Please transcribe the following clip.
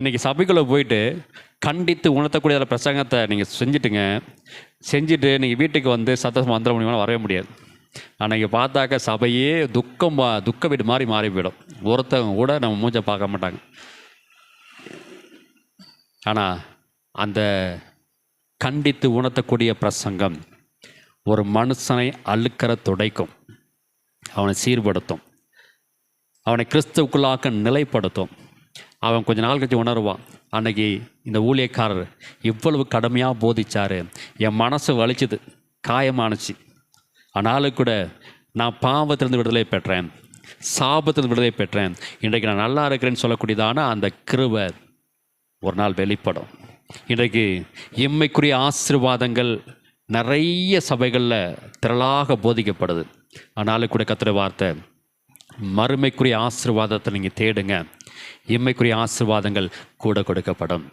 இன்றைக்கி சபைக்குள்ளே போயிட்டு கண்டித்து உணர்த்தக்கூடிய பிரசங்கத்தை நீங்கள் செஞ்சுட்டுங்க. செஞ்சுட்டு நீங்கள் வீட்டுக்கு வந்து சத்தம் வந்துட முடியுமா? வரவே முடியாது. அன்றைக்கி பார்த்தாக்க சபையே துக்க வீடு மாதிரி மாறி போயிடும். ஒருத்தவங்க கூட நம்ம மூஞ்சை பார்க்க மாட்டாங்க. ஆனால் அந்த கண்டித்து உணர்த்தக்கூடிய பிரசங்கம் ஒரு மனுஷனை அழுக்கிற துடைக்கும், அவனை சீர்படுத்தும், அவனை கிறிஸ்துவுக்குள்ளாக்க நிலைப்படுத்தும். அவன் கொஞ்ச நாள் கழிச்சு உணர்வான், அன்னைக்கு இந்த ஊழியக்காரர் இவ்வளவு கடுமையாக போதிச்சார், என் மனசு வலிச்சுது, காயமானுச்சு. ஆனாலும் கூட நான் பாவத்திலிருந்து விடுதலை பெற்றேன், சாபத்திலிருந்து விடுதலை பெற்றேன், இன்றைக்கு நான் நல்லா இருக்கிறேன்னு சொல்லக்கூடியதான அந்த கிருபை ஒரு நாள் வெளிப்படும். இன்றைக்கு இம்மைக்குரிய ஆசீர்வாதங்கள் நிறைய சபைகளில் திரளாக போதிக்கப்படுது. ஆனாலும் கூட கர்த்தருடைய வார்த்தை, மறுமைக்குரிய ஆசீர்வாதத்தை நீங்கள் தேடுங்க, இம்மைக்குரிய ஆசீர்வாதங்கள் கூட கொடுக்கப்படும்.